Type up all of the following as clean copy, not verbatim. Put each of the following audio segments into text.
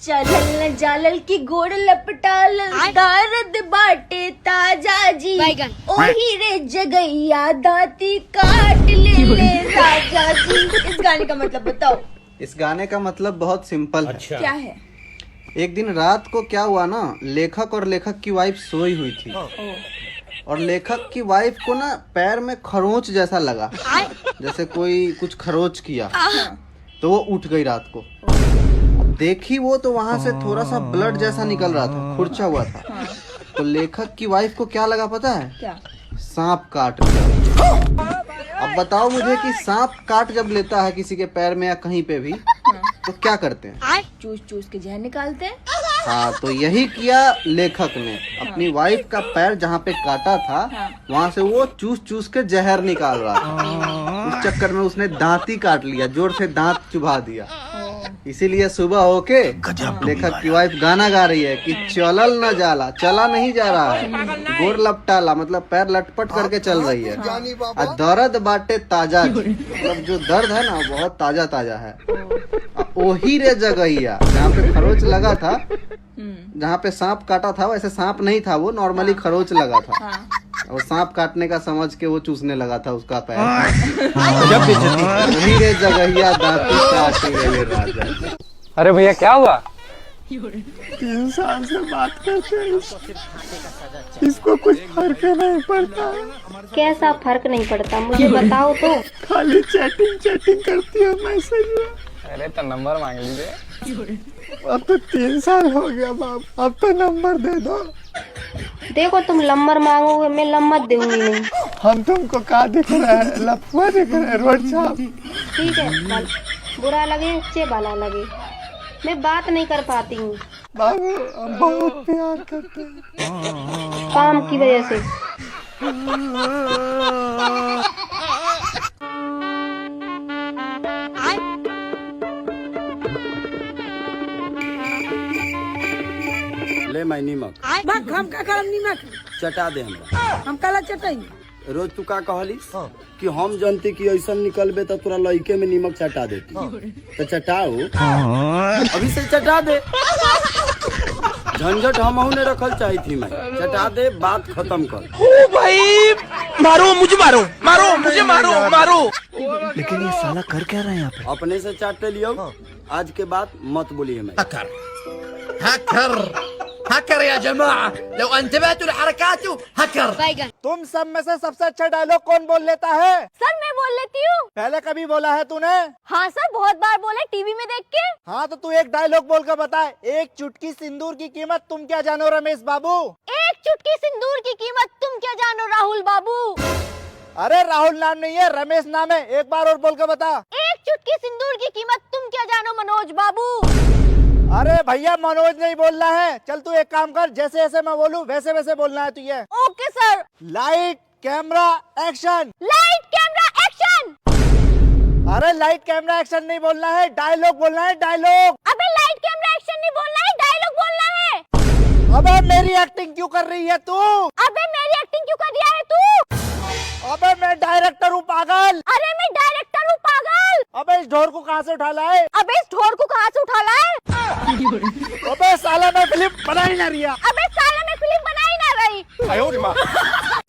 चलल न जालल की गोड़ लपटाल दर्द बाटे ताजा जी ओही रे जगैया दाती काट ले राजा जी। इस गाने का मतलब बताओ। इस गाने का मतलब बहुत सिंपल है। अच्छा। क्या है? एक दिन रात को क्या हुआ ना, लेखक और लेखक की वाइफ सोई हुई थी और लेखक की वाइफ को ना पैर में खरोंच जैसा लगा, जैसे कोई कुछ खरोच किया, तो वो उठ गई रात को। देखी वो तो वहां से थोड़ा सा ब्लड जैसा निकल रहा था, खुरचा हुआ था। तो लेखक की वाइफ को क्या लगा पता है? क्या? सांप काट लिया। अब बताओ मुझे कि सांप काट जब लेता है किसी के पैर में या कहीं पे भी, तो क्या करते हैं? चूस चूस के जहर निकालते हैं। हाँ, तो यही किया लेखक ने। अपनी वाइफ का पैर जहाँ पे काटा था वहाँ से वो चूस चूस के जहर निकाल रहा था। उस चक्कर में उसने दांत ही काट लिया, जोर से दांत चुभा दिया। इसीलिए सुबह होके लेखक की वाइफ गाना गा रही है कि चलल न जाला, चला नहीं जा रहा है, गोर लपटाला, मतलब पैर लटपट करके चल रही है। और दर्द बाटे ताजा, मतलब जो दर्द है ना बहुत ताजा ताजा है। ओही रे जगहिया, जहाँ पे खरोच लगा था, जहाँ पे सांप काटा था, वैसे सांप नहीं था, वो नॉर्मली खरोच लगा था। और सांप काटने का समझ के वो चूसने लगा था उसका पैर। वही रे जगहिया दांती काट ले राजा। अरे भैया क्या हुआ? 3 साल से बात करते हैं, इसको कुछ फर्क नहीं पड़ता। कैसा फर्क नहीं पड़ता मुझे बताओ तो। खाली चैटिंग करती है मैसेज में। अरे तो नंबर मांग लीजिए। अब तो 3 साल हो गया बाप, अब तो नंबर दे दो। देखो तुम नंबर मांगोगे, मैं नंबर दूंगी नहीं। हम तुमको क्या दिख रहा है? लफुआ दिख रहा है, रोड छाप। ठीक है, बुरा लगे अच्छे भला लगे, मैं बात नहीं कर पाती हूँ बाबू। हम बहुत प्यार करते हैं काम की वजह से। ले मैं नीमक हम का करम नीमक चटा दे हमरा। हम काला चटाई। रोज तू का कहलिस कि हम जानती कि ऐसा निकलबे तो तोरा लइके में नीमक चटा देती, तो चटाओ अभी से चटा दे। झंझट हमहू ने रखल चाहिए थी, मैं चटा दे, बात खत्म कर। ओ भाई मारो मुझे, मारो मुझे, मारो। लेकिन ये साला कर क्या रहे हैं यहाँ पे? अपने से चाटे लियो, आज के बाद मत बोलिए। मैं हैकर या जमाआ, लो अंतबहतु लहरकातु हैकर। तुम सब में से सबसे अच्छा डायलॉग कौन बोल लेता है? सर मैं बोल लेती हूँ। पहले कभी बोला है तूने? हाँ सर, बहुत बार बोले टीवी में देख के। हाँ तो तू एक डायलॉग बोल कर बता। एक चुटकी सिंदूर की कीमत तुम क्या जानो रमेश बाबू? एक चुटकी सिंदूर की कीमत तुम क्या जानो राहुल बाबू? अरे राहुल नाम नहीं है, रमेश नाम है। एक बार और बोल कर बता। एक चुटकी सिंदूर की कीमत तुम क्या जानो मनोज बाबू? अरे भैया मनोज नहीं बोलना है। चल तू एक काम कर, जैसे जैसे मैं बोलूं वैसे वैसे बोलना है तुझे। Okay sir. Light camera action. Light camera action. अरे लाइट कैमरा एक्शन नहीं बोलना है, डायलॉग बोलना है, डायलॉग। अबे लाइट कैमरा एक्शन नहीं बोलना है, डायलॉग बोलना है। अबे मेरी एक्टिंग क्यों कर रही है तू? अबे मेरी एक्टिंग क्यों कर रहा है तू? अबे मैं डायरेक्टर हूँ पागल। अरे मैं डायरेक्टर हूँ पागल। अबे इस ढोर को कहाँ से उठा लाए? अबे इस ढोर को कहाँ से उठा लाए? अबे साला मैं फिल्म बना ही ना रिया। अबे साला मैं फिल्म बना ही ना रही।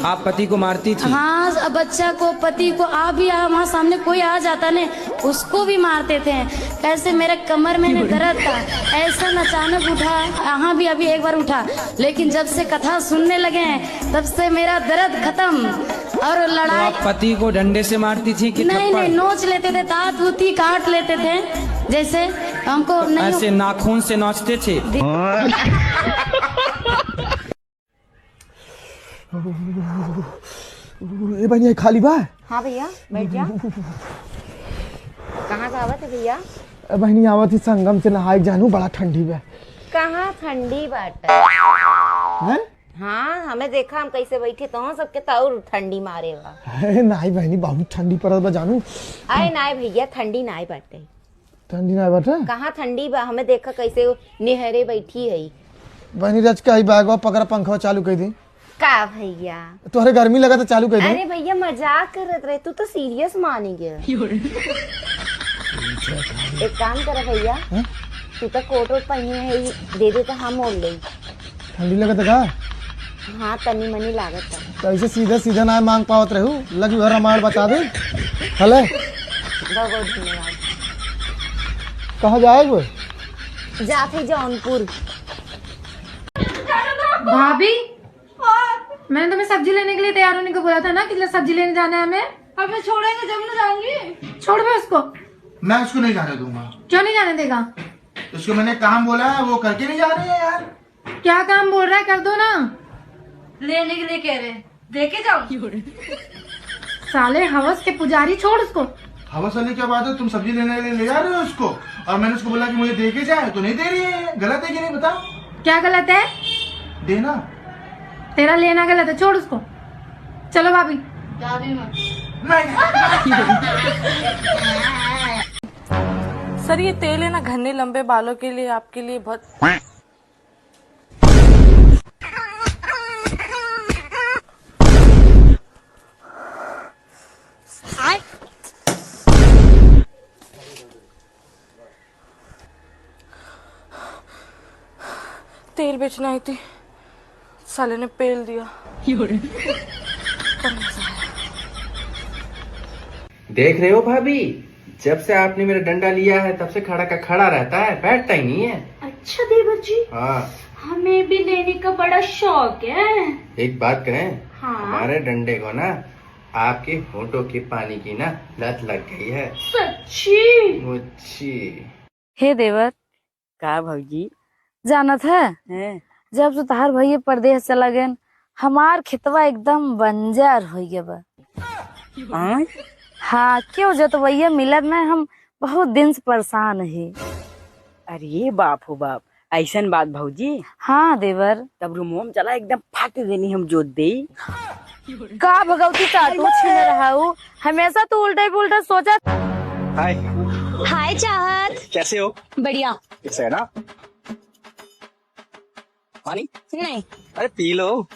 आप पति को मारती थी? हाँ, अब बच्चा को, पति को, आप भी वहाँ सामने कोई आ जाता ने उसको भी मारते थे। कैसे मेरे कमर में दर्द था, ऐसा अचानक उठा। यहाँ भी अभी एक बार उठा, लेकिन जब से कथा सुनने लगे हैं तब से मेरा दर्द खत्म। और लड़ाई आप पति को डंडे से मारती थी कि नहीं थप्पड़? नहीं, नोच लेते थे, दांत उती काट लेते थे, जैसे हमको नहीं। ऐसे नाखून से नोचते थे? ये बनिया खाली बा। हाँ भैया बैठ जा। कहाँ से आवत है भैया? बहनी आवत ही संगम से नहाए जानू, बड़ा ठंडी बा। कहाँ ठंडी बाट हैं? हाँ, हमें देखा हम कैसे बैठे तो सबके ताउर ठंडी मारे बा। नहीं बहनी बहुत ठंडी पड़त बा जानू। अरे नाय भैया, ठंडी नाय बाटे। ठंडी नहीं बाटे? कहाँ ठंडी बा, हमें देखा कैसे निहरे बैठी है। बहनी रच के आई बैगवा पकड़ा, पंखा चालू कर दी। का भैया तोहरे गर्मी लगा तो चालू कर दी। अरे भैया मजाक करत रहे, तू तो सीरियस मानी गया। एक काम कर भैया, तू तो कोट वोट पहनी है ही, दे दे तो हम ओढ़ ले। ठंडी लगत का? हाँ तनी मनी लागत है। तो ऐसे सीधे सीधे ना मांग पावत रहू, लगी भर रामायण बता दे। हले बहुत बहुत धन्यवाद। कहाँ जाएगा? जाते जौनपुर। भाभी मैंने तुम्हें सब्जी लेने के लिए तैयार होने को बोला था ना कि सब्जी लेने जाना है हमें। अब मैं छोड़ेंगे जब ना जाऊंगी। छोड़ दो उसको। मैं उसको नहीं जाने दूंगा। क्यों नहीं जाने देगा? उसको मैंने काम बोला है, वो करके नहीं जा रही है यार। क्या काम बोल रहा है, कर दो ना। लेने के लिए कह रहे, देके जाओ। साले हवस के पुजारी, छोड़ उसको। हवस वाली क्या बात है? तुम सब्जी लेने के लिए ले जा रहे हो उसको, और मैंने उसको बोला कि मुझे दे के जाए, तो नहीं दे रही है। गलत है कि नहीं बताओ? क्या गलत है? देना। तेरा लेना गलत है, छोड़ उसको। चलो भाभी। सर ये तेल है ना घने लंबे बालों के लिए, आपके लिए बहुत। तेल बेचने आई थी, साले ने पेल दिया। देख रहे हो भाभी, जब से आपने मेरा डंडा लिया है तब से खड़ा का खड़ा रहता है, बैठता ही नहीं है। अच्छा देवर जी, हाँ, हमें भी लेने का बड़ा शौक है। एक बात कहें, हाँ। हमारे डंडे को ना आपके होठों के पानी की ना लत लग गई है। सच्ची? मुच्छी। हे देवर, का भौजी जाना था है? जब से तहार भैया परदेश चला गए, हमार खेतवा एकदम बंजर हो गया बा। हाँ, क्यों जो तो भैया मिलत में हम बहुत दिन से परेशान है। अरे बाप हो बाप, ऐसन बात भौजी। हाँ देवर। तब रूमो में चला, एकदम फाट देनी हम जोत दे। का भगवती चाटू छीन रहा हूँ, हमेशा तो उल्टा ही पुल्टा सोचा। हाय, हाय चाहत, कैसे हो? बढ़िया। कैसे है ना? पानी? नहीं। अरे पी लो।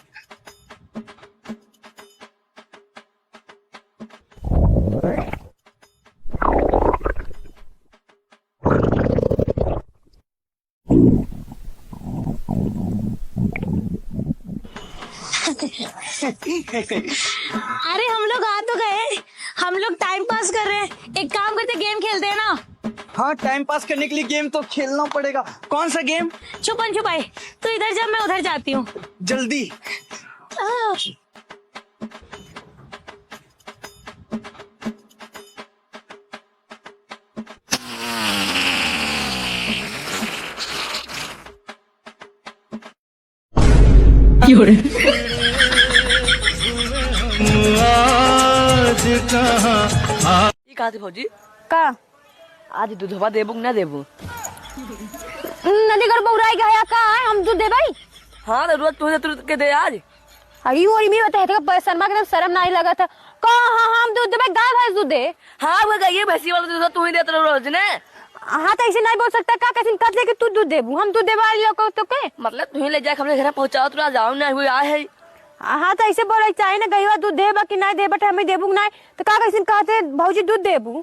अरे हम लोग आ तो गए, हम लोग टाइम पास कर रहे हैं। एक काम करते, गेम खेलते हैं ना। हाँ, टाइम पास करने के लिए गेम तो खेलना पड़ेगा। कौन सा गेम? छुपन छुपाई। तो इधर जब मैं उधर जाती हूँ। जल्दी। कहा थी भौजी? का आज दूधवा देबू ना देबू? नदी कर बउराई गया का हम दूध दे भाई। हाँ तो रोज तुझे के दे आज। अरे और भी बताए थे शर्मा के शर्म नहीं लगा था का। हाँ हम दूध दे भाई, गाय भैंस दूध दे। हाँ वो गई भैंसी वाला दूध तू ही देते रहो रोज ने। हाँ तो ऐसे नहीं बोल सकता का, कैसे कह दे कि तू दूध देबू, हम दूध देवा लियो तो के मतलब तू ही ले जाके हमने घर पहुंचाओ, तू जाओ ना हुई आए है। हाँ तो ऐसे बोले चाहिए ना, गईवा दूध देबा कि नहीं देबा, हमें देबू नहीं तो का कैसे कहते भौजी दूध देबू।